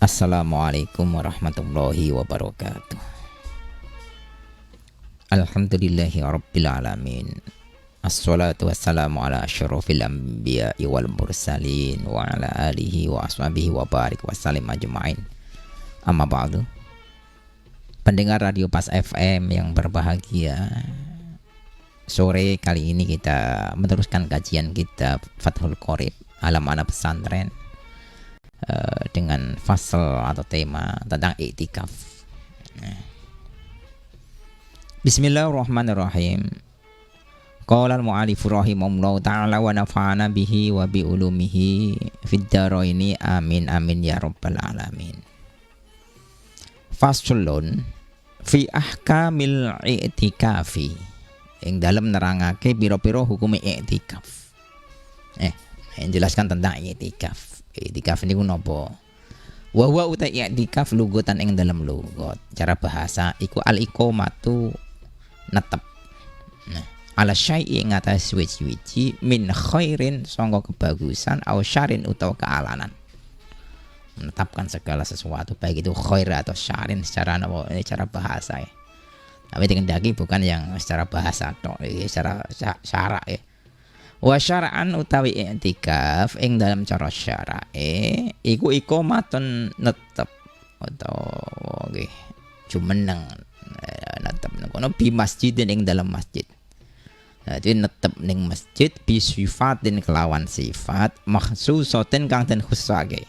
Assalamualaikum warahmatullahi wabarakatuh. Alhamdulillahi rabbil alamin. Assalatu wassalamu ala asyrafil anbiya'i wal mursalin wa ala alihi wa ashabihi wa barik wa salim ajma'in. Amma ba'du. Pendengar Radio Pas FM yang berbahagia, sore kali ini kita meneruskan kajian kitab Fathul Qorib Alam Anak Pesantren dengan fasal atau tema tentang i'tikaf. Bismillahirrahmanirrahim. Qala al-mu'allif rahimahullahu ta'ala wa nafa'ana bihi wa bi ulumihi fid dharaini amin amin ya rabbal alamin. Faslun fi ahkamil i'tikafi. Ing dalam nerangake pira-pira hukume i'tikaf. Menjelaskan tentang i'tikaf. I'tikaf niku napa? Wa huwa uta i'tikaf lugutan ing dalam lugat. Cara bahasa iku al-iqamatu netep. Nah, ala syai'i ing atas wiji-wiji min khairin sangka kebagusan au syarin utawa kealanan. Menetapkan segala sesuatu baik itu khair atau syarin secara napa cara bahasa ya. Tapi dikendaki bukan yang secara bahasa tok, secara syarak ya. Wa syara'an utawi i'tikaf ing dalam cara syara'e iku iqamatun netep utawa nggih jumeneng netep kono bi masjidin ing dalam masjid. Jadi netep ning masjid bi sifatin kelawan sifat makhsusatin kang den khususake.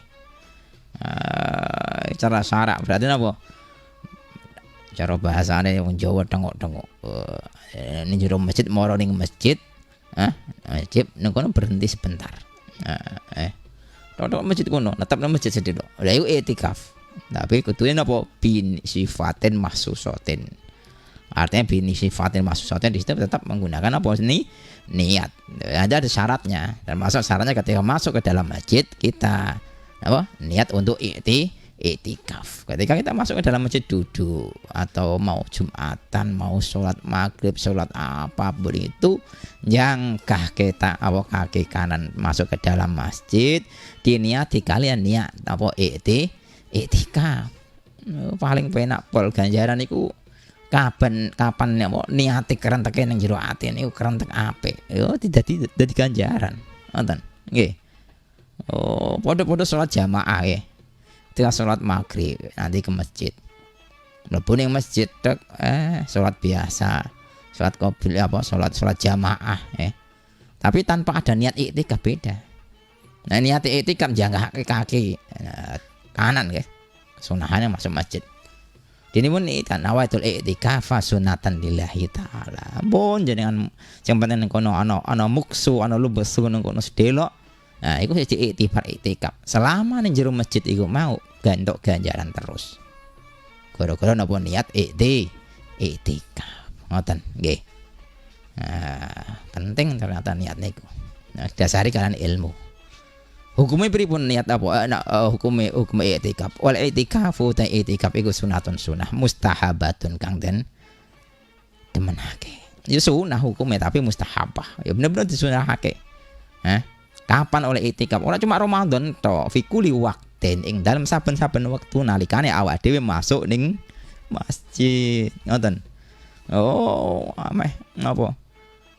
Cara syarak berarti apa? Cara bahasane wong Jawa tengok-tengok. Ning jero masjid moro ning masjid wajib nengkono berhenti sebentar. Tok masjid kono, tetap nang masjid sedih. Lah iku i'tikaf. Tapi kudune napa bin sifatin mahsusatin. Artinya bin sifatin mahsusatin di situ tetap menggunakan apa ini niat. Ada syaratnya. Termasuk syaratnya ketika masuk ke dalam masjid kita apa? Niat untuk i'tikaf. Ketika kita masuk ke dalam masjid duduk atau mau Jumatan, mau sholat maghrib, sholat apapun itu, yang kaki kanan masuk ke dalam masjid, diniati kalian niat apa i'tikaf. Paling penak pol ganjaran iku kapan niati kerentek nang jero ati niku kerentek apik. Yo dadi ganjaran. Ngoten. Nggih. Oh, padha-padha sholat jamaah ya. Ketika sholat maghrib nanti ke masjid, mlebu ning masjid tek sholat biasa, sholat qobil sholat jamaah tapi tanpa ada niat i'tikaf beda. Nah niat i'tikaf jangan kaki kanan sunahannya masuk masjid. Dini pun itu nawaitul i'tikaf sunatan lillahi ta'ala. Pun jenengan sing penting kono ana muksu ana lubesu kono sedelok. Nah, itu jadi i'tikaf. Selama ning jero masjid iku mau gantok ganjaran terus. Gara-gara napa niat i'tikaf. Ngoten nggih. Nah, penting ternyata niat niku. Nah, dasari kalian ilmu. Hukumnya pripun niat apa? Hukum i'tikaf. Wal i'tikafu ta i'tikaf iku sunatun sunah mustahabatun kang den demenake. Ya sunah hukumnya tapi mustahabah. Ya bener-bener disunahake. Kapan oleh i'tikaf? Ora cuma Ramadan tok, fi kulli waqtin ing dalam saben-saben wektu nalikane awak dhewe masuk ning masjid. Ngoten. Oh, ameh napa?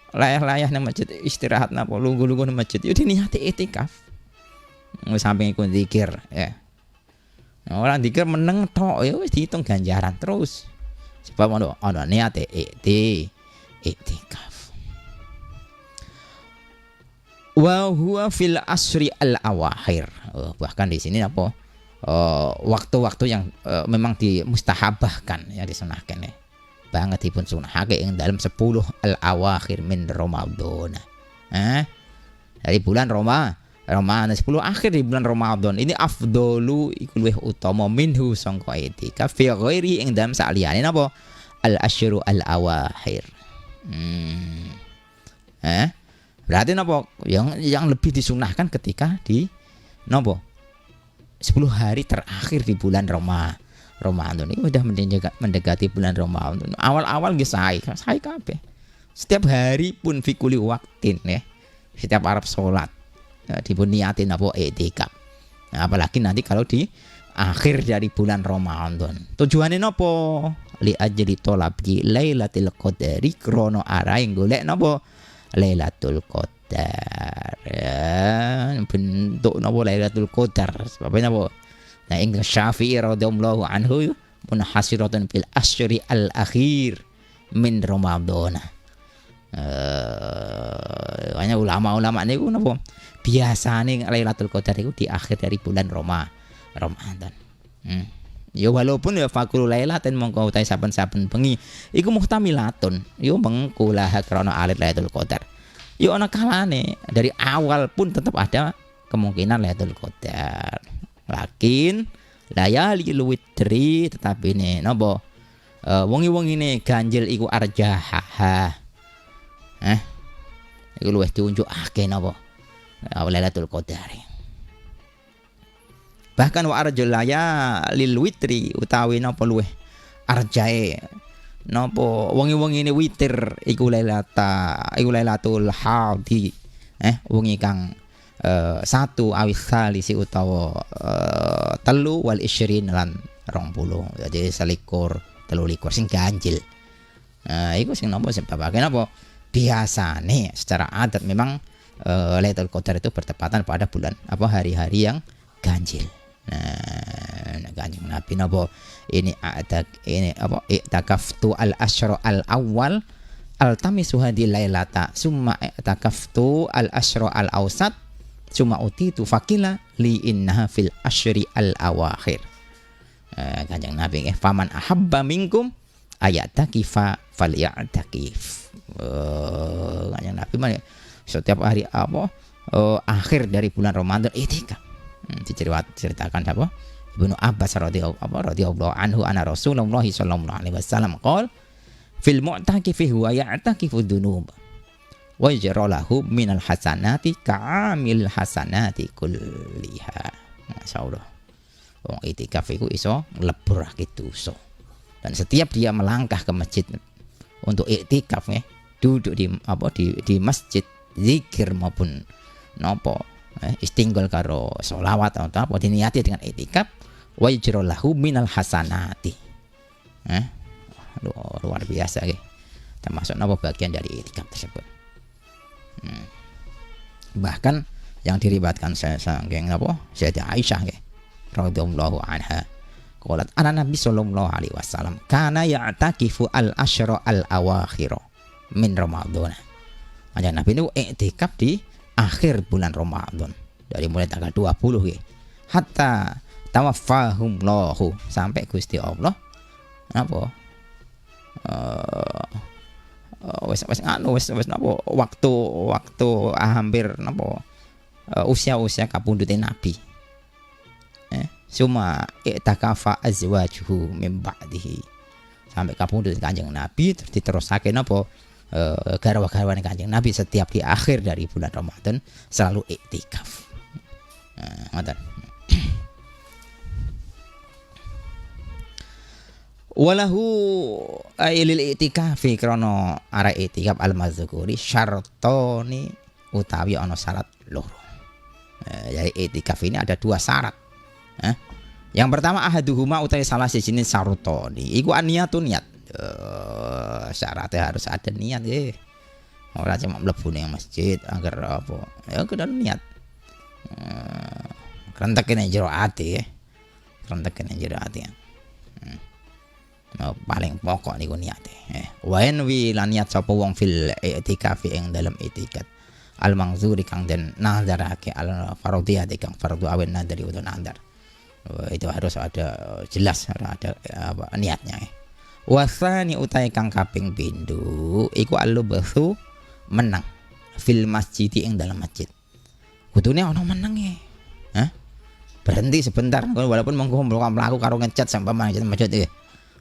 Layah-layah nang masjid istirahat napa lungguh-lungguh nang masjid. Yo diniati i'tikaf. Wis samping iku zikir ya. Ora zikir meneng tok ya wis diitung ganjaran terus. Sebab ana niat i'tikaf. Wa huwa fil asri al awakhir. Bahkan di sini apa? Waktu-waktu yang memang dimustahabahkan ya disunahkan ya. Banget dipun sunahake ing dalam 10 al awakhir min Ramadan. Dari bulan Ramadan 10 akhir di bulan Ramadan ini afdalu iku luwih utama minhu sangka i'tikaf fi ghairi ing dalam saliyane napa? Al asyru al awakhir. Berarti napa yang lebih disunahkan ketika di napa 10 hari terakhir di bulan Ramadan ini udah mendekati bulan Ramadan. Awal-awal nggih sae kabeh. Setiap hari pun fi kulli waqtin ya. Setiap arep salat dipun niatin apa i'tikaf. Nah, apalagi nanti kalau di akhir dari bulan Ramadan. Tujuane nopo? Li ajli tolabi Lailatul Qadari krono arahe golek nopo? Lailatul Qadar. Ya, bentuk nopo Lailatul Qadar? Sebabnya nopo? Nah, ing Syafi'i radhiyallahu anhu munhasiratun fil asyri al akhir min Ramadan. Banyak ulama-ulama niku napa biasane Lailatul Qadar iku di akhir dari bulan Ramadan. Ya walaupun ya fakul lailatin mongko utahe saben-saben bengi iku muhtamilatun. Yo mengko lah krana alit Lailatul Qadar. Yo ana kalane dari awal pun tetap ada kemungkinan Lailatul Qadar. Lakin layalil witri tetapi ne napa wengi-wengine ganjil iku arjaha. Iku luwih diunjukake napa Lailatul Qadar. Bahkan wa arjul laya lil witri utawi napa luweh arjae napa wengi-wengine witir iku Lailatul Hadi wengi kang 1 awis salisi utawa 3 wal isyirin lan 20 jadi 23 sing ganjil. Iku sing napa sebabake napa biasane secara adat memang Lailatul Qadar itu bertepatan pada bulan hari-hari yang ganjil. Nah, Kanjeng Nabi napa ini i'takaftu al asyra al awal altamisu hadil lailata summa i'takaftu al asyra al awsat summa utitu fakila li innaha fil asyri al awakhir. Kanjeng Nabi faman ahabba minkum ayatakifa falya'takif. Kanjeng Nabi mah setiap hari akhir dari bulan Ramadan itikaf. Diceritakan apa Ibnu Abbas radhiyallahu anhu anna Rasulullah sallallahu alaihi wasallam qol fil mu'takifi huwa ya'takifu dzunub wa yajra lahu minal hasanati ka'amil hasanati kulliha. Masyaallah. Wong itikaf iku iso ngleburake dosa. Dan setiap dia melangkah ke masjid untuk iktikaf duduk di masjid zikir maupun nopo istinggol karo sholawat atau apa diniati dengan itikaf wa yajrallahu minal hasanati. Luar biasa termasuk apa bagian dari itikaf tersebut. Bahkan yang diriwayatkan saking apa Sayyidah Aisyah radhiyallahu anha qalat ana Nabi sallallahu alaihi wasallam kana ya'takifu al asyra al awakhir min Ramadan. Ada Nabi itu iktikaf di akhir bulan Ramadan dari mulai tanggal 20 hatta tawaffahumullahu sampai Gusti Allah apa wis napa waktu hampir napa usia kapundhute Nabi suma i'takafa azwajuhu min ba'dihi sampai kapundhut Kanjeng Nabi terus diterusake napa garwa-garwane Kanjeng Nabi setiap di akhir dari bulan Ramadan selalu iktikaf. Ngoten. Walahu ailil i'tikafi krana ara i'tikaf al-mazkuri syartoni utawi ana syarat loro. Jadi i'tikaf ini ada 2 syarat. Yang pertama ahaduhuma utawi salah sijine syartoni iku aniyatun niat. Syaratnya harus ada niat orang cuma mlebu ning masjid agar apa ya kudu niat krentekin jero ati krentekin jero ati paling pokok niku niate wa wi lan niat sapa wong fil i'tikaf ing dalam i'tikaf al mangzuri kang den nazarake al fardhiyah kang fardhu awen nadari utawa nazar itu harus ada jelas ada niatnya wasani utai kang kaping pindho iku alubhu menang fil masjid ing dalam masjid kudune ana menang berhenti sebentar walaupun monggo mlaku karo ngecat sampai masjid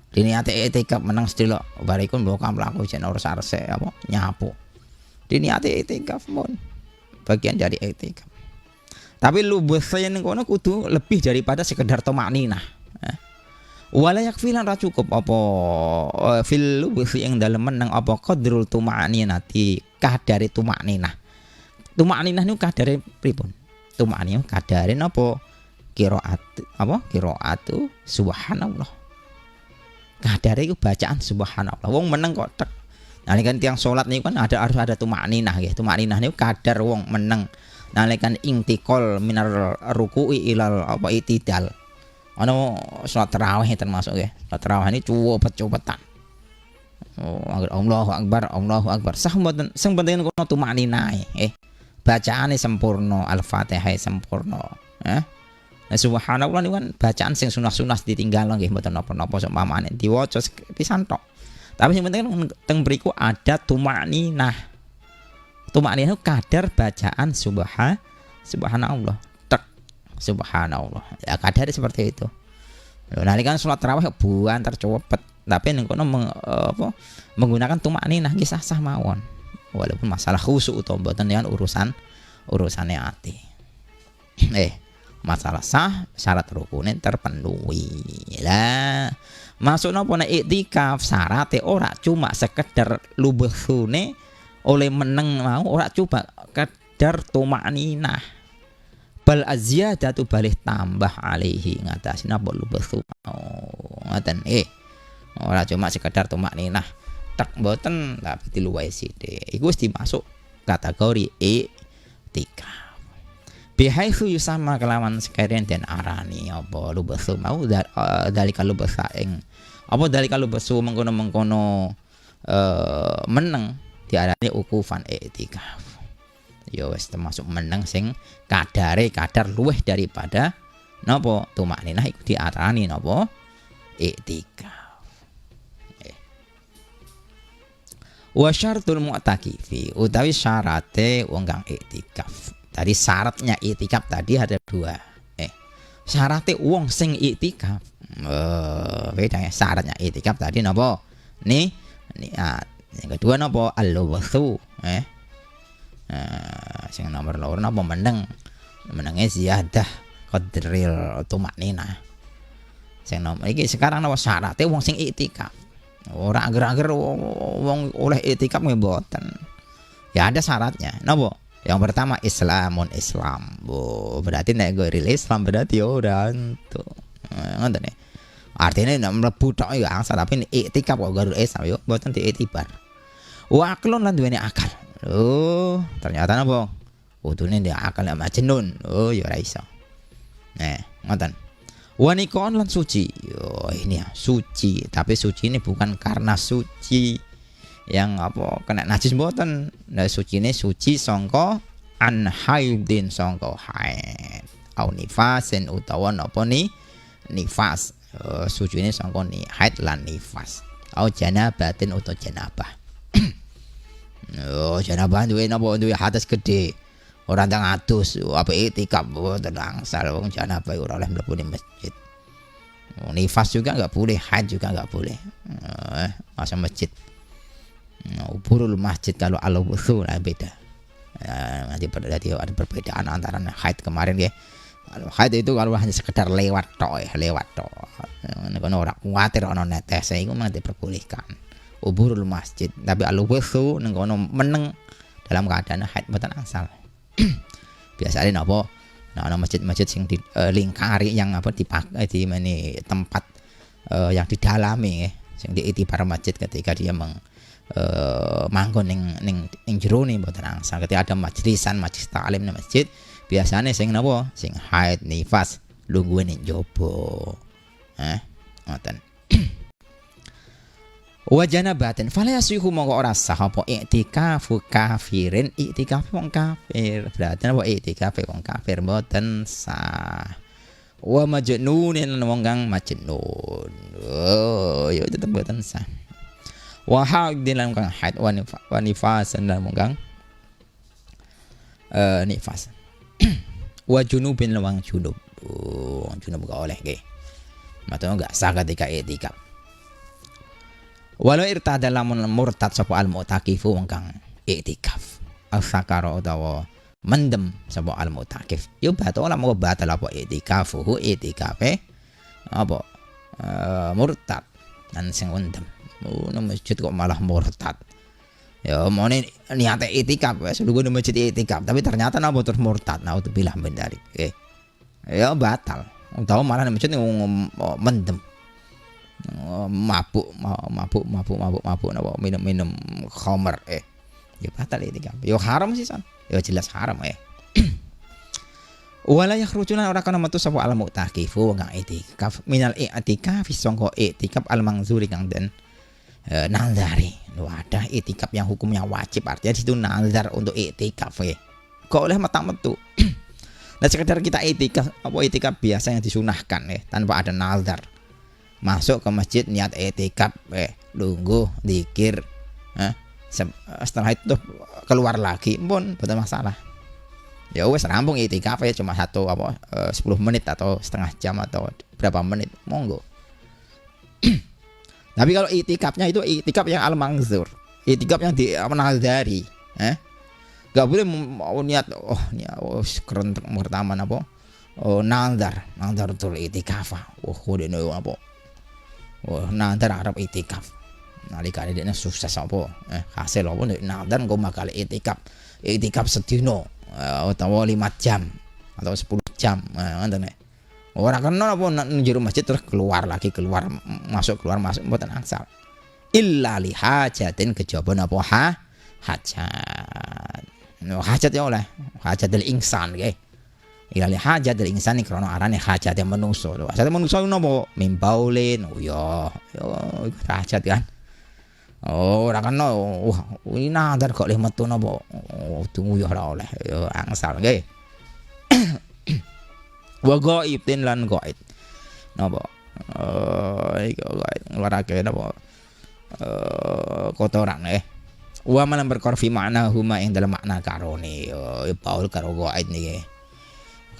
diniate itikaf menang sedelo bariku mlaku mlaku jen ora sarse apa nyapu diniate itikaf mon bagian dari itikaf tapi lubusnya ning kono kudu lebih daripada sekedar tomakninah wala yakfilan ra cukup apa fil lubus yang dalem menang apa qadrul tumaninati kadare tumakninah niku kadare pripun tumakninah kadare napa qiraatu subhanallah. Kadare iku bacaan subhanallah. Wong meneng kok tek. Nalikan tiang salat niku kan harus ada tumakninah nggih. Tumakninah niku kadar wong meneng nalikan intikal minar ruku'i ilal itidal. Ana salat tarawih termasuk nggih. Salat tarawih ini cepet-cepetan. Allahu akbar. Sah mboten sing penting kono tumakninah bacaane sempurna, Al-Fatihah sempurna. Nah, subhanallah niku kan bacaan sing sunah-sunah ditinggal nggih mboten napa-napa sok pamane diwaca pisan tok. Tapi yang penting teng mriku ada tumakninah. Tumakninah kadar bacaan subhanallah. Tek subhanallah. Ya kadar seperti itu. Nalika salat tarawih buan tercepet. Tapi ning kono menggunakan tumakninah nggih sah-sah mawon. Walaupun masalah khusyuk utawa mboten yang urusane ati. Masalah sah syarat rukune terpenuhi. Lah, masuk napa nek iktikaf syarate ora cuma sekedar lubehune oleh meneng mau ora coba kadar tumakninah. Bal azyadatu balih tambah alaihi ngatasi napa lubehu. Ngoten ora cuma sekedar tumakninah. Tak mboten tapi diluwih sithik. Iku wis dimasuk kategori i'tikaf. Bihaitsu yusama kelawan sekalian den arani apa lubesu mau dalika lubesu ing apa dalika lubesu mengkono meneng diarani ukufan i'tikaf. Ya wis termasuk meneng sing kadar luwih daripada napa tumakninah iku diarani napa i'tikaf. Wa syaratul mu'takifi utawi syarate wong kang iktikaf. Tadi syaratnya iktikaf tadi ada dua. Syarate wong sing iktikaf. Beda ya syaratnya iktikaf tadi napa? Niat. Yang kedua napa? Al-lubthu. Sing nomor loro napa meneng. Menenge ziyadah qadril tumakninah. Sing nomor iki sekarang napa syarate wong sing iktikaf. Ora ager-ager wong oleh iktikaf mboten. Ya ada syaratnya. Napa? Yang pertama Islam. Berarti nek go real Islam berarti ora entuk. Ngoten ya. Artinya nek mlebu tok ya asal tapi iktikaf kok garul Islam yo mboten diiktibar. Wa aklun lan duweni akal. Ternyata napa? Kudune ndek akal nek majnun. Ya ora iso. Ngoten. Wanikon lan suci. Ini ya suci, tapi suci ini bukan karena suci yang apa kena najis mboten. Nah suci ini suci sangka an haidin sangka haid au nifasin utawa napa nifas. Suci ini sangka haid lan nifas au janabatin utawa janabah. Janabah duwe napa duwe hadas gede. Ora ndang atus apa iktikaf mboten angsal wong janabah ora oleh mlebu ning masjid. Nifas juga enggak boleh, haid juga enggak boleh. Masa masjid. Uburul masjid kalau al-wudhu lah beda. Nanti ada perbedaan antara haid kemarin ya. Kalau haid itu kalau hanya sekedar lewat tok. Kalau orang kuatir ono netes iku memang diperbolehkan. Uburul masjid, tapi al-wudhu ngono meneng dalam keadaan haid mboten angsal. Biasanya napa? Nah, masjid-masjid yang dilingkari yang apa dipakai di mana tempat yang didalami sing diitibar masjid ketika dia manggon ning jero ning mboten angsal. Ketika ada majlis taklim nang masjid, biasanya sing napa? Sing haid nifas lungguhe ning jaba. Ngoten. Wa janabatin fala yasihu mongko ora sah apa i'tikafu kafirin i'tikaf wong kafir. Berarti apa i'tikaf wong kafir mboten sah. Wa majnunin wong kang majnun. Ya tetep mboten sah. Wa haidin lan kang haid wa nifasan lan wong kang nifas. Wa junubin lan junub. Junub gak oleh nggih. Mate enggak sah ketika i'tikaf. Walau irtada lamun murtad sapa al mu'takifu wong kang i'tikaf al-sakara utawa mendem sapa al mu'takif yo batal mau batal apa i'tikafuhu i'tikafe apa murtad dan sing mendem nang masjid kok malah murtad ya mone niate i'tikaf wis lugu nang masjid i'tikaf tapi ternyata napa terus murtad naudzubillah min dzalik ya batal. Utawa malah nang masjid mendem. Mabuk napa minum khamr ya batal itikaf. Ya haram sih san. Ya jelas haram Wala yakhrujuna ora kana metu sapa al mu'takifu kang itikaf minal i'tikaf sangka i'tikaf al mangzuri kang den nazari. Ada i'tikaf yang hukumnya wajib, artinya di situ nazar untuk i'tikaf kok oleh metu. Nah sekedar kita i'tikaf apa i'tikaf biasa yang disunahkan tanpa ada nazar. Masuk ke masjid niat i'tikaf lungguh zikir setelah itu keluar lagi pun betul masalah. Ya wes rampung i'tikaf cuma 10 menit atau setengah jam atau berapa menit monggo. Tapi kalau i'tikafnya itu i'tikaf yang al-mangzur, i'tikaf yang menazari, gak boleh mau niat keren pertama apa? Nazar tul i'tikaf. Dene apa? Nazar arep i'tikaf. Nalikane dene sukses apa? Hasil apa nek nazar engko bakal i'tikaf. I'tikaf sedina utawa 5 jam atau 10 jam ngoten ora kena apa njero masjid terus keluar masuk mboten angsal illa li hajatin kejaba napa hajat hajat ya oleh hajatul insan nggih illa li hajatul insan krana arane hajate manungsa hajate manungsa napa mimbaulin ya hajat kan ora kena ini nadar kok le metu napa tunggu ya ora oleh ya angsal nggih wa ghaibin lan ghaib napa iku ghaib ngeluarake napa kotoran wa malam berkorfi makna huma ing dalam makna karone paul karo ghaib niki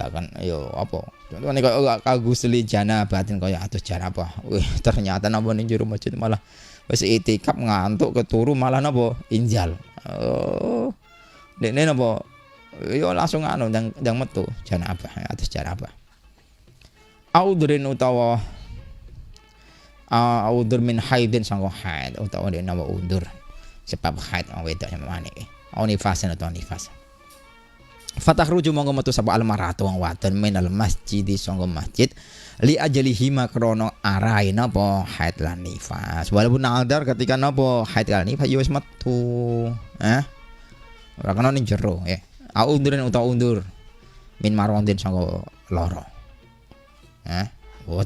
kan yo apa contohnya kok kagusli janabatin kaya atus janabah ternyata napa ning jero masjid malah wis itikaf ngantuk keturu malah napa injal dekne napa yo langsung ndang metu janabah atus janabah audrin utawa audur min haidin sangko haid utawa dene napa undur sebab haid wedok samane nifasan utawa nifas fatakhruju monggo metu sapa almaratu wong wadon minal masjid sangko masjid li ajalihi makrono arai napa haid lan nifas walaupun nadar ketika napa haid lan nifas yo wis metu ora kena ning jero undurin utawa undur min marwandin sangko loro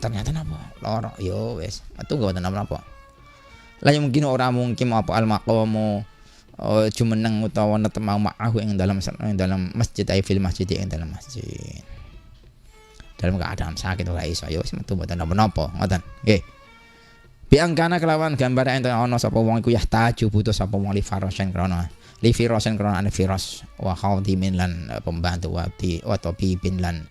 ternyata napa loro yo wis metu gak wonten napa lah mungkin ora mungkin apa al maqamu jumeneng utawa netep ma'ahu ing dalam masjid fil masjid ing dalam masjid dalam keadaan sakit ora iso yo wis metu mboten napa-napa ngoten nggih biangkana kelawan gambar enten ana sapa wong iku yahtaju butuh sapa wong li farasen krana ane virus wa khadimin lan pembantu atau pipin lan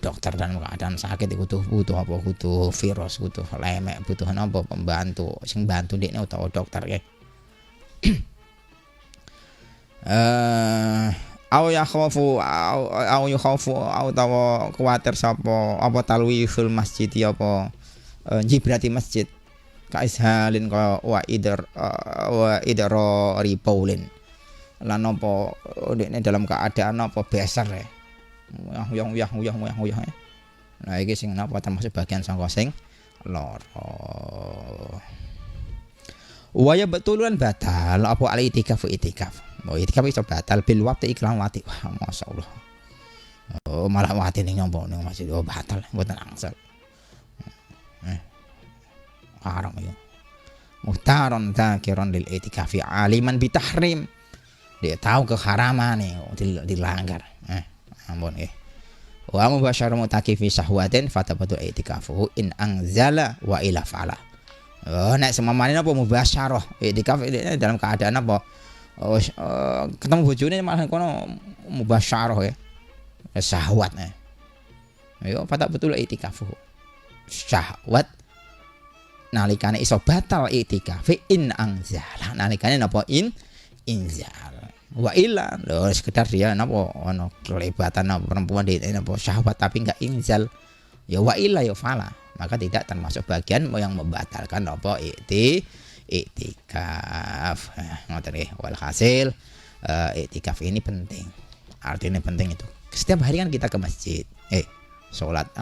dokter dan keadaan sakit butuh apa butuh virus butuh lemek butuh apa pembantu sing bantu dekne utawa dokter nggih au yakhafu utawa kuwatir sapa apa talwihul masjid apa jibrati masjid kaishalin ka wa idra ripaulin lan apa dekne dalam keadaan apa beser uyah nah iki sing napa termasuk bagian sangka sing lara waya betulan batal apa al itikaf itikaf iso batal bil waqti iklan wati wah masyaallah malah wati ning nyompo ning masjid batal mboten angsal haram ya muhtaron dzakiran lil itikafi aliman bitahrim dia tahu keharaman dilanggar ampun wa mubasyarah mutakifi sahwatin fatabatu itikafuhu in anzala wa ila fala nek semamane apa mubasyarah itikaf dalam keadaan apa ketemu bojone malah kono mubasyarah syahwat ayo fatabatu itikafuhu syahwat nalikane iso batal itikaf in anzala nalikane napa inzal wa illa lho sekedar dia napa ana kelebatan perempuan di napa syahwat tapi enggak inzal ya wa illa ya fala maka tidak termasuk bagian yang membatalkan apa iktikaf ngoten nggih walhasil iktikaf ini penting artinya penting itu setiap hari kan kita ke masjid sholat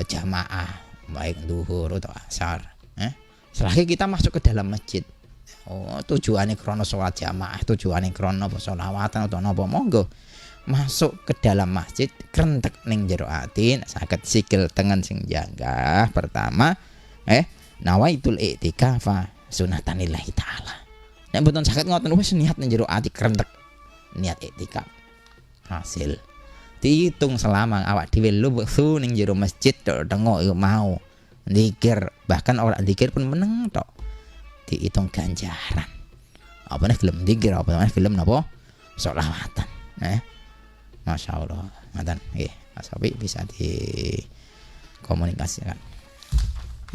jamaah baik zuhur atau asar. Selagi kita masuk ke dalam masjid, tujuannya krono sholat jamaah, tujuannya krono sholawatan atau nopo, monggo masuk ke dalam masjid krentek ning jero ati saged sikil tengen sing janggah pertama nawaitul i'tikafa sunatanillahi taala. Nek mboten saged ngoten wis niat ning jero ati krentek niat i'tikaf. Hasil dihitung selama awak dhewe lubsu ning jero masjid tengok iku mau zikir, bahkan orang zikir pun meneng tok dihitung ganjaran. Apa nih gelem zikir, apa nih gelem napa sholawatan. Masya Allah, ngoten nggih. Mas Sofi bisa dikomunikasikan.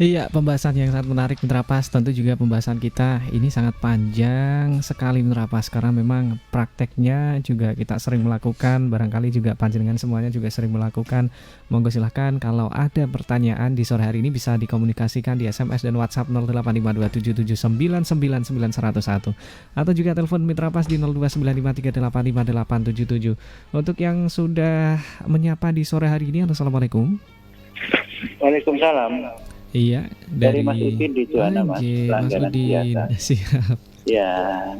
Iya, pembahasan yang sangat menarik Mitra Pas. Tentu juga pembahasan kita ini sangat panjang sekali Mitra Pas, karena memang prakteknya juga kita sering melakukan, barangkali juga panjenengan semuanya juga sering melakukan. Monggo silahkan kalau ada pertanyaan di sore hari ini bisa dikomunikasikan di SMS dan WhatsApp 085277999901 atau juga telepon Mitra Pas di 0295385877. Untuk yang sudah menyapa di sore hari ini, assalamualaikum. Waalaikumsalam. Iya, dari Mas Udin di Juwana, Mas. Mas Udin, siap. Ya,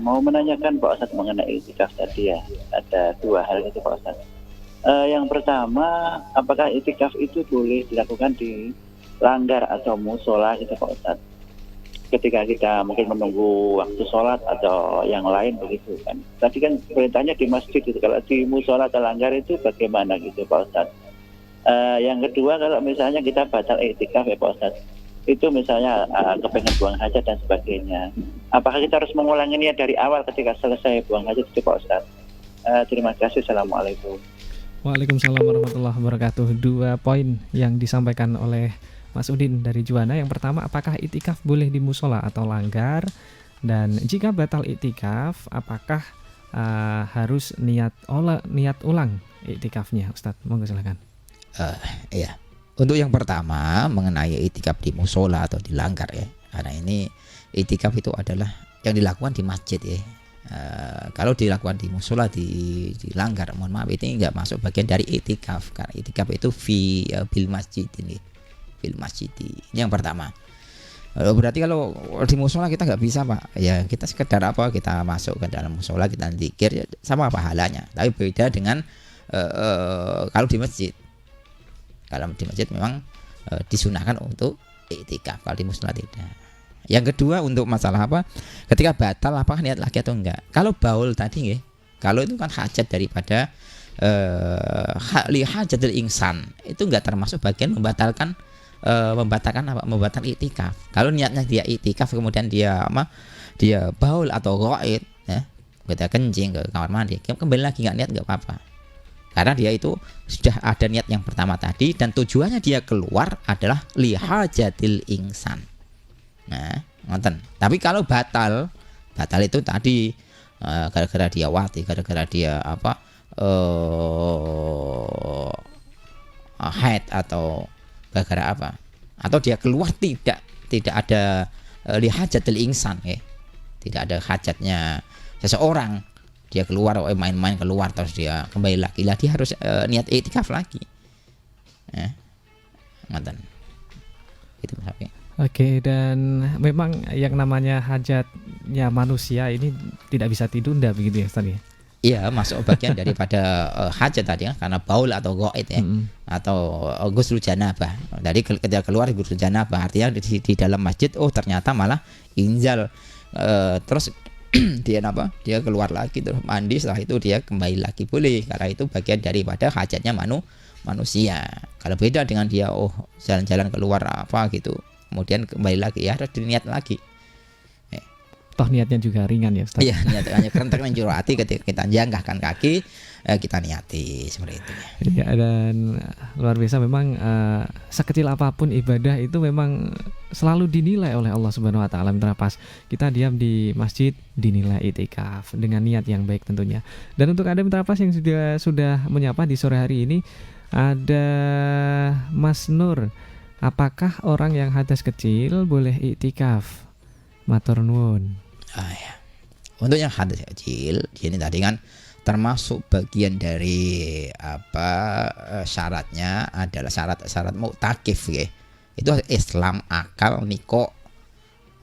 mau menanyakan Pak Ustadz mengenai itikaf tadi ya. Ada dua hal itu Pak Ustadz. Yang pertama, apakah itikaf itu boleh dilakukan di langgar atau musola gitu Pak Ustadz? Ketika kita mungkin menunggu waktu sholat atau yang lain begitu kan. Tadi kan perintahnya di masjid itu, kalau di musola atau langgar itu bagaimana gitu Pak Ustadz? Yang kedua, kalau misalnya kita batal iktikaf ya Pak Ustadz, itu misalnya kepengen buang hajat dan sebagainya, apakah kita harus mengulanginya dari awal ketika selesai buang hajat itu Pak Ustadz? Terima kasih. Assalamualaikum. Waalaikumsalam warahmatullahi wabarakatuh. Dua poin yang disampaikan oleh Mas Udin dari Juwana. Yang pertama, apakah iktikaf boleh di musola atau langgar? Dan jika batal iktikaf, apakah harus niat ulang iktikafnya Ustadz? Monggo silakan. Iya. Untuk yang pertama mengenai itikaf di musola atau di langgar ya, karena ini itikaf itu adalah yang dilakukan di masjid ya. Kalau dilakukan di musola di langgar, mohon maaf ini nggak masuk bagian dari itikaf, karena itikaf itu bil masjid ini, bil masjid. Ini yang pertama. Berarti kalau di musola kita nggak bisa Pak, ya kita sekedar apa, kita masuk ke dalam musola kita zikir ya, sama pahalanya. Tapi beda dengan kalau di masjid. Kalau di masjid memang disunahkan untuk iktikaf, kalau di musola tidak. Yang kedua, untuk masalah apa? Ketika batal apakah niat lagi atau enggak? Kalau baul tadi kalau itu kan hajat daripada hajatul insan, itu enggak termasuk bagian membatalkan iktikaf. Kalau niatnya dia iktikaf kemudian dia baul atau ghaid ya, kita kencing ke kamar mandi, kembali lagi enggak niat enggak apa-apa. Karena dia itu sudah ada niat yang pertama tadi, dan tujuannya dia keluar adalah lihajatil insan. Nah, nonton. Tapi kalau batal itu tadi gara-gara dia wati, gara-gara dia haid atau gara-gara apa? Atau dia keluar tidak ada lihajatil insan ya. Tidak ada hajatnya seseorang. Dia keluar main-main keluar terus dia kembali lagi lah, dia harus niat iktikaf lagi. Ngoten. Itu Mas Hafi. Oke, dan memang yang namanya hajatnya manusia ini tidak bisa ditunda begitu ya Ustaz ya? Iya, masuk bagian daripada hajat tadi ya, karena baul atau ghaid ya, atau ghusl janabah. Jadi ketika keluar ghusl janabah artinya di dalam masjid ternyata malah inzal, terus dia keluar lagi terus mandi, setelah itu dia kembali lagi boleh, karena itu bagian daripada hajatnya manusia. Kalau beda dengan dia jalan-jalan keluar apa gitu kemudian kembali lagi, ya harus diniat lagi. Toh niatnya juga ringan ya Ustaz. Iya, niatnya kerentek menjuru hati ketika kita janggahkan kaki, kita niati seperti itu ya. Iya, dan luar biasa memang sekecil apapun ibadah itu memang selalu dinilai oleh Allah Subhanahu wa taala. Mitra Pas, kita diam di masjid dinilai itikaf dengan niat yang baik tentunya. Dan untuk Anda Mitra Pas yang sudah menyapa di sore hari ini, ada Mas Nur. Apakah orang yang hadas kecil boleh iktikaf? Matur nuwun. Ya. Untuk yang hadas kecil, ini tadi kan termasuk bagian dari syaratnya adalah syarat mu'takif ya. Itu Islam, akal, niko.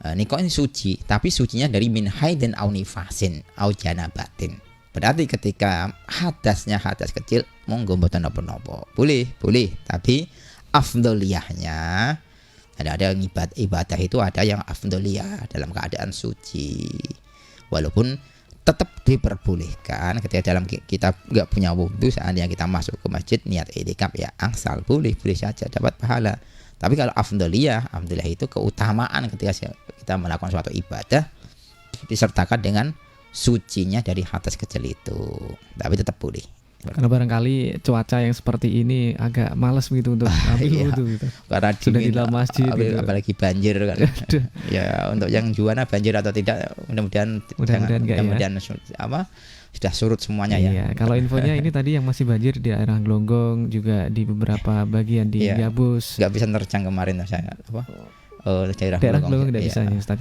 Niko ini suci, tapi sucinya dari min haidin au nifasin au janabatin. Berarti ketika hadasnya hadas kecil, monggo mboten napa-napa. Boleh, tapi afdholiyahnya ada ibadah itu ada yang afdholiyah dalam keadaan suci. Walaupun tetap diperbolehkan ketika dalam kita nggak punya wudhu, seandainya kita masuk ke masjid niat i'tikaf ya angsal, boleh saja dapat pahala. Tapi kalau afdholiyah itu keutamaan ketika kita melakukan suatu ibadah disertakan dengan sucinya dari hadas kecil itu. Tapi tetap boleh. Karena barangkali cuaca yang seperti ini agak malas begitu untuk ambil wudhu gitu. Karena sudah di dalam masjid apalagi banjir kan. Ya untuk yang juana banjir atau tidak mudah-mudahan sudah surut semuanya ya. Kalau infonya ini tadi yang masih banjir di daerah Glonggong, juga di beberapa bagian di Gabus. Nggak bisa nerjang kemarin saya daerah Glonggong tidak bisa ya Ustaz.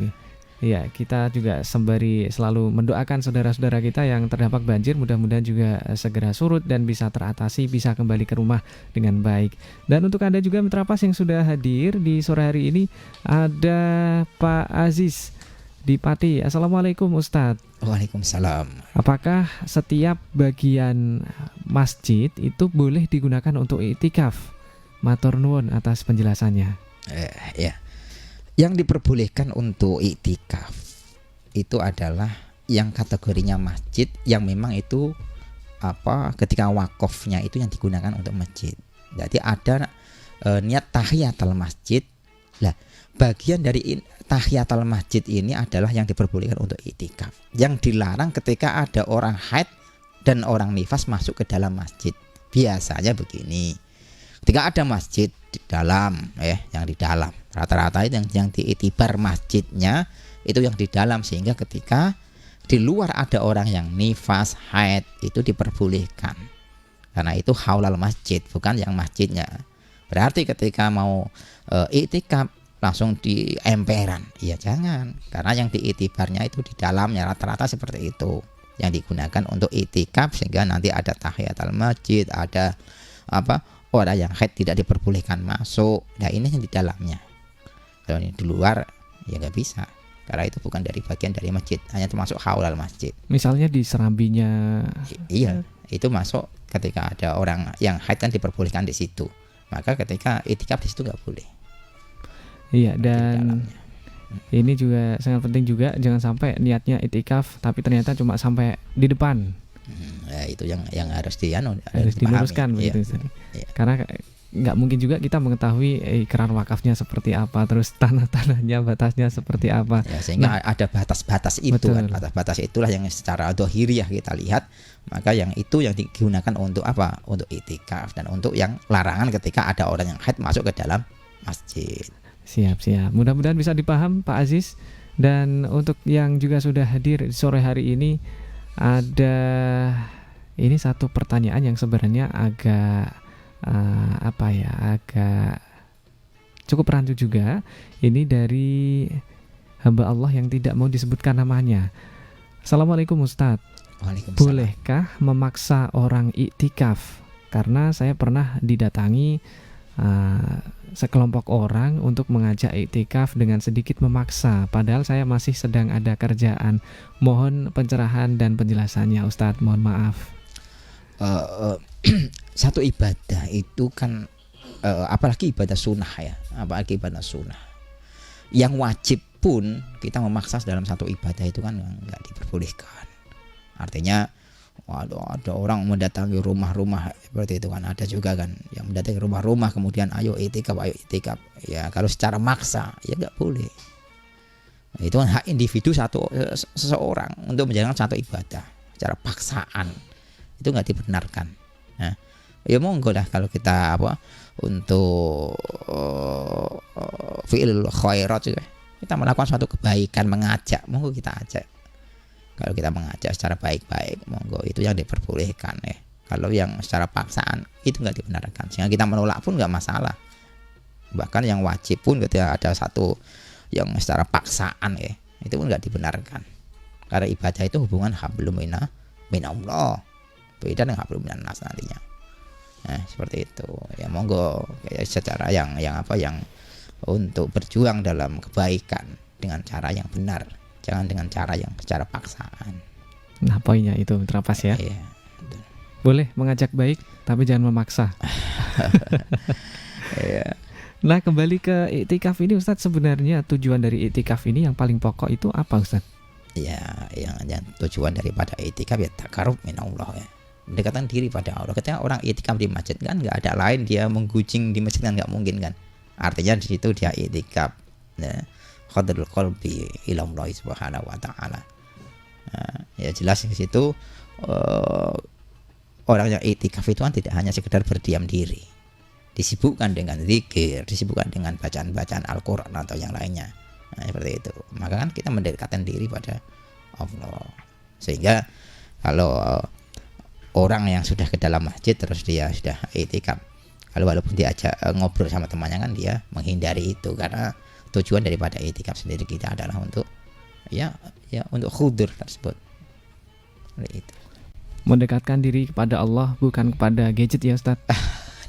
Iya, kita juga sembari selalu mendoakan saudara-saudara kita yang terdampak banjir, mudah-mudahan juga segera surut dan bisa teratasi, bisa kembali ke rumah dengan baik. Dan untuk Anda juga Mitra Pas yang sudah hadir di sore hari ini, ada Pak Aziz di Pati. Assalamualaikum Ustadz. Waalaikumsalam. Apakah setiap bagian masjid itu boleh digunakan untuk iktikaf? Matur nuwun atas penjelasannya. Ya. Yang diperbolehkan untuk iktikaf itu adalah yang kategorinya masjid yang memang itu ketika wakofnya itu yang digunakan untuk masjid. Jadi ada niat tahiyatul masjid. Lah, bagian dari tahiyatul masjid ini adalah yang diperbolehkan untuk iktikaf. Yang dilarang ketika ada orang haid dan orang nifas masuk ke dalam masjid. Biasanya begini. Ketika ada masjid di dalam yang di dalam rata-rata itu yang diitibar masjidnya itu yang di dalam, sehingga ketika di luar ada orang yang nifas haid itu diperbolehkan karena itu haulal masjid bukan yang masjidnya. Berarti ketika mau iktikaf langsung di emperan ya jangan, karena yang diitibarnya itu di dalamnya, rata-rata seperti itu yang digunakan untuk iktikaf, sehingga nanti ada tahiyatul masjid, ada orang yang haid tidak diperbolehkan masuk. Nah ini yang di dalamnya. Kalau ini di luar ya nggak bisa, karena itu bukan dari bagian dari masjid, hanya termasuk haulal masjid. Misalnya di serambinya. Iya, itu masuk ketika ada orang yang haid kan diperbolehkan di situ. Maka ketika iktikaf di situ nggak boleh. Iya, dan ini juga sangat penting juga, jangan sampai niatnya iktikaf tapi ternyata cuma sampai di depan. Itu yang harus diluruskan begitu. Iya. Karena nggak mungkin juga kita mengetahui ikrar wakafnya seperti apa, terus tanah-tanahnya batasnya seperti apa. Ya, sehingga ada batas-batas itu kan, batas-batas itulah yang secara dohiriyah kita lihat. Maka yang itu yang digunakan untuk apa? Untuk iktikaf, dan untuk yang larangan ketika ada orang yang haid masuk ke dalam masjid. Siap. Mudah-mudahan bisa dipaham Pak Aziz. Dan untuk yang juga sudah hadir di sore hari ini, ada ini satu pertanyaan yang sebenarnya agak agak cukup rancu juga. Ini dari hamba Allah yang tidak mau disebutkan namanya. Assalamualaikum Ustadz. Bolehkah memaksa orang iktikaf? Karena saya pernah didatangi sekelompok orang untuk mengajak iktikaf dengan sedikit memaksa, padahal saya masih sedang ada kerjaan. Mohon pencerahan dan penjelasannya Ustadz, mohon maaf. Satu ibadah itu kan apalagi ibadah sunnah yang wajib pun kita memaksa dalam satu ibadah itu kan nggak diperbolehkan. Artinya ada orang mendatangi rumah-rumah seperti itu kan, ada juga kan yang mendatangi rumah-rumah kemudian ayo iktikaf ya, kalau secara maksa ya nggak boleh. Itu kan hak individu seseorang untuk menjalankan satu ibadah secara paksaan, itu nggak dibenarkan. Nah, ya monggo lah kalau kita untuk fi'il khairat juga, kita melakukan suatu kebaikan, mengajak, monggo kita ajak. Kalau kita mengajak secara baik-baik, monggo itu yang diperbolehkan ya. Kalau yang secara paksaan itu nggak dibenarkan, sehingga kita menolak pun nggak masalah. Bahkan yang wajib pun ketika ada satu yang secara paksaan ya, itu pun nggak dibenarkan. Karena ibadah itu hubungan hablum minallah. Beda dengan hablum minan nas nantinya. Nah, seperti itu. Ya monggo kayak secara yang apa yang untuk berjuang dalam kebaikan dengan cara yang benar, jangan dengan cara yang secara paksaan. Nah, poinnya itu terapas ya. Iya. Boleh mengajak baik tapi jangan memaksa. Iya. Nah, kembali ke iktikaf ini Ustadz, sebenarnya tujuan dari iktikaf ini yang paling pokok itu apa Ustadz? Ya, yang tujuan daripada iktikaf ya takarub minallah ya. Mendekatkan diri pada Allah. Ketika orang iktikaf di masjid kan nggak ada lain, dia menggucing di masjid kan nggak mungkin kan. Artinya di situ dia iktikaf. Ya. Khadrul qalbi ila Allah subhanahu wa ta'ala. Nah, ya jelas di situ orang yang iktikaf itu kan tidak hanya sekedar berdiam diri, disibukkan dengan zikir, disibukkan dengan bacaan-bacaan Al-Quran atau yang lainnya. Nah, seperti itu. Maka kan kita mendekatkan diri pada Allah. Sehingga kalau orang yang sudah ke dalam masjid terus dia sudah iktikaf, kalau walaupun diajak ngobrol sama temannya kan dia menghindari itu, karena tujuan daripada iktikaf sendiri kita adalah untuk ya untuk khudur tersebut. Seperti itu. Mendekatkan diri kepada Allah bukan kepada gadget ya Ustadz.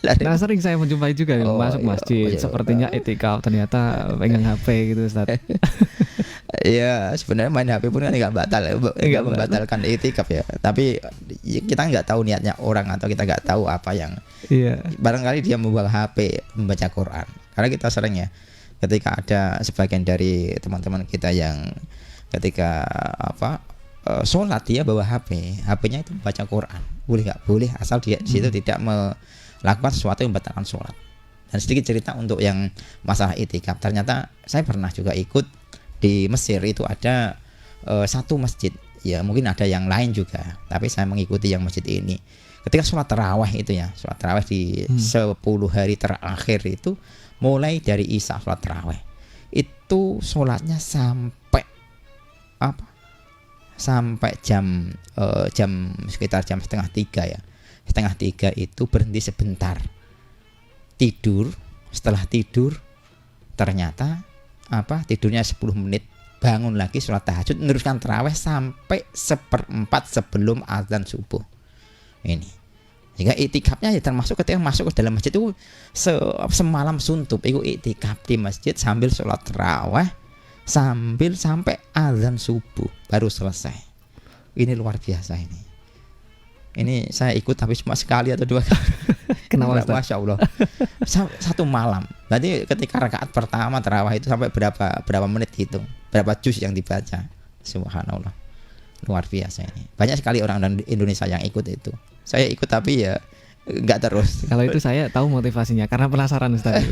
Nah, sering saya menjumpai juga masuk masjid sepertinya iktikaf, ternyata pegang HP gitu Ustadz. Ya sebenarnya main HP pun kan nggak membatalkan iktikaf ya. Tapi kita nggak tahu niatnya orang, atau kita nggak tahu apa yang. Iya. Barangkali dia membawa HP membaca Quran. Karena kita sering ya, ketika ada sebagian dari teman-teman kita yang ketika sholat dia bawa HP-nya itu membaca Quran. Boleh nggak? Boleh, asal dia di situ tidak melakukan sesuatu yang membatalkan sholat. Dan sedikit cerita untuk yang masalah iktikaf. Ternyata saya pernah juga ikut di Mesir, itu ada satu masjid. Ya mungkin ada yang lain juga, tapi saya mengikuti yang masjid ini. Ketika sholat tarawih itu ya, sholat tarawih di 10 hari terakhir itu, mulai dari isya sholat tarawih itu sholatnya sampai sampai jam sekitar jam 2:30 ya. 2:30 itu berhenti sebentar, tidur. Setelah tidur ternyata tidurnya 10 menit, bangun lagi sholat tahajud, meneruskan tarawih sampai 1/4 sebelum azan subuh. Ini sehingga iktikafnya ya termasuk ketika masuk ke dalam masjid itu semalam suntuk itu iktikaf di masjid sambil sholat tarawih sampai azan subuh baru selesai. Ini luar biasa ini. Ini saya ikut tapi cuma sekali atau 2 kali. Kenapa? Masya Allah. Satu malam. Berarti ketika rakaat pertama tarawih itu sampai berapa menit gitu, berapa juz yang dibaca. Subhanallah. Luar biasa ini. Banyak sekali orang Indonesia yang ikut itu. Saya ikut tapi ya enggak terus. Kalau itu saya tahu motivasinya karena penasaran Ustaz.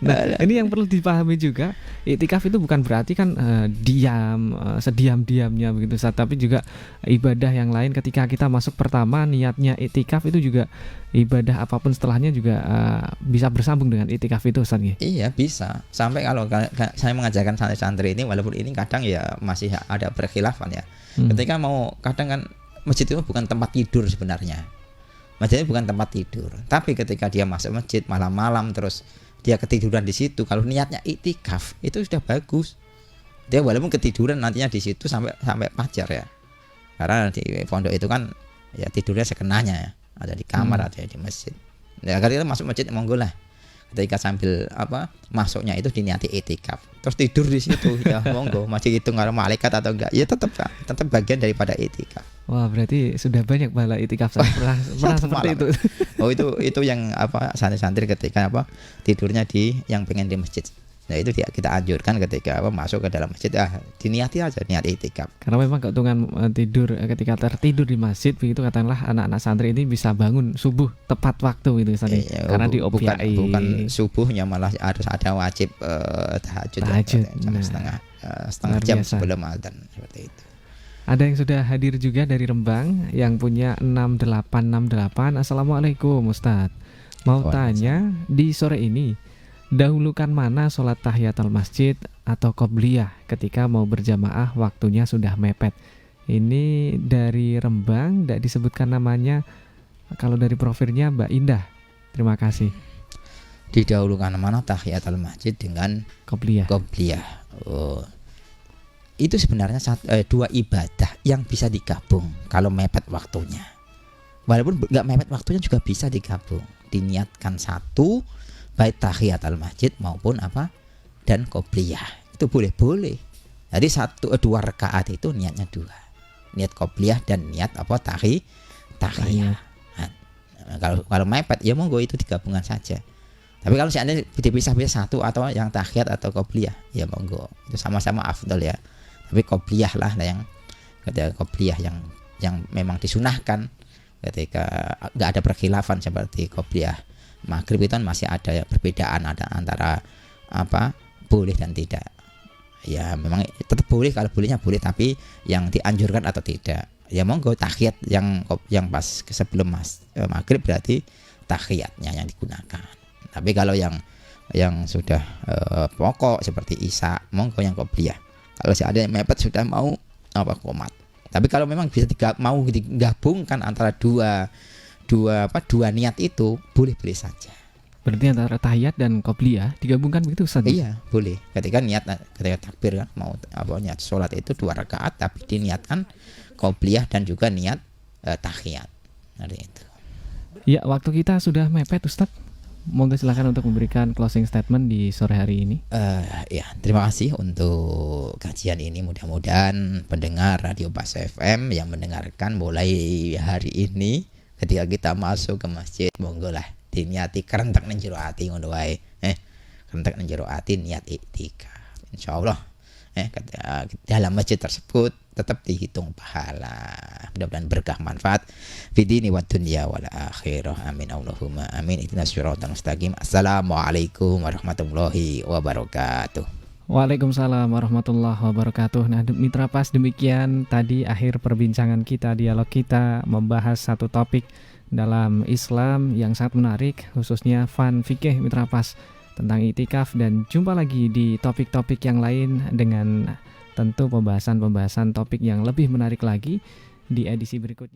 Nah, ini yang perlu dipahami juga, iktikaf itu bukan berarti kan diam, sediam-diamnya begitu Ustaz, tapi juga ibadah yang lain. Ketika kita masuk pertama niatnya iktikaf itu juga ibadah apapun setelahnya juga bisa bersambung dengan iktikaf itu Ustaz ya? Iya bisa. Sampai kalau saya mengajarkan santri-santri ini, walaupun ini kadang ya masih ada berkhilafan ya. Ketika mau, kadang kan masjid itu bukan tempat tidur sebenarnya. Masjid itu bukan tempat tidur. Tapi ketika dia masuk masjid malam-malam terus dia ketiduran di situ, kalau niatnya iktikaf itu sudah bagus. Dia walaupun ketiduran nantinya di situ sampai fajar ya. Karena di pondok itu kan ya tidurnya sekenanya ya. Ada di kamar, ada di masjid. Ya kalau kita masuk masjid monggo lah. Ketika sambil masuknya itu diniati iktikaf. Terus tidur di situ ya monggo, masih hitung kalau malaikat atau enggak. Ya tetap bagian daripada iktikaf. Wah, berarti sudah banyak pahala iktikaf saya pernah seperti itu. Oh itu yang santri-santri ketika tidurnya di yang pengen di masjid. Nah itu kita anjurkan ketika masuk ke dalam masjid diniati aja niat iktikaf. Karena memang keuntungan tidur ketika tertidur di masjid begitu, katakanlah anak-anak santri ini bisa bangun subuh tepat waktu itu karena diobyai. Bukan subuhnya, malah harus ada wajib tahajud setengah jam sebelum adzan seperti itu. Ada yang sudah hadir juga dari Rembang yang punya 6868. Assalamualaikum Ustadz. Mau tanya, di sore ini dahulukan mana sholat tahiyatul masjid atau qobliyah ketika mau berjamaah waktunya sudah mepet? Ini dari Rembang, tidak disebutkan namanya. Kalau dari profilnya Mbak Indah. Terima kasih. Didahulukan mana tahiyatul masjid dengan qobliyah? Qobliyah. Oh. itu sebenarnya dua ibadah yang bisa digabung kalau mepet waktunya. Walaupun nggak mepet waktunya juga bisa digabung, diniatkan satu baik tahiyatul masjid maupun apa dan qobliyah, itu boleh. Jadi 2 rakaat itu niatnya 2, niat qobliyah dan niat apa tahiyat. Kalau mepet ya monggo itu digabungkan saja. Tapi kalau seandainya dipisah-pisah satu atau yang tahiyat atau qobliyah ya monggo, itu sama-sama afdal ya. Tapi qobliyah lah yang ketika qobliyah yang memang disunahkan ketika nggak ada perkhilafan seperti qobliyah maghrib itu kan masih ada ya, perbedaan ada antara apa boleh dan tidak. Ya memang tetap boleh, kalau bolehnya boleh, tapi yang dianjurkan atau tidak ya monggo tahiyat yang pas sebelum maghrib berarti tahiyatnya yang digunakan. Tapi kalau yang sudah pokok seperti isya monggo yang qobliyah. Kalau ada yang mepet sudah mau qomat. Tapi kalau memang bisa mau digabungkan antara dua niat itu boleh saja. Berarti antara tahiyat dan qobliyah digabungkan begitu Ustaz? Iya, boleh. Ketika takbir kan mau niat sholat itu 2 rakaat tapi diniatkan qobliyah dan juga niat tahiyat. Seperti itu. Ya, waktu kita sudah mepet Ustaz. Monggo silakan untuk memberikan closing statement di sore hari ini. Ya, terima kasih untuk kajian ini. Mudah-mudahan pendengar Radio Pas FM yang mendengarkan mulai hari ini ketika kita masuk ke masjid monggo lah diniati kerentek nang jero ati ngono wae. Kerentek nang jero ati niat iktikaf. Insyaallah dalam masjid tersebut tetap dihitung pahala. Mudah-mudahan berkah manfaat fidini wa dunya wal akhirah. Amin Allahumma amin. Ihdinas siratal mustaqim. Assalamualaikum warahmatullahi wabarakatuh. Waalaikumsalam warahmatullahi wabarakatuh. Nah, Mitra Pas, demikian tadi akhir perbincangan kita, dialog kita membahas satu topik dalam Islam yang sangat menarik, khususnya fun fikih Mitra Pas tentang itikaf, dan jumpa lagi di topik-topik yang lain dengan tentu pembahasan topik yang lebih menarik lagi di edisi berikutnya.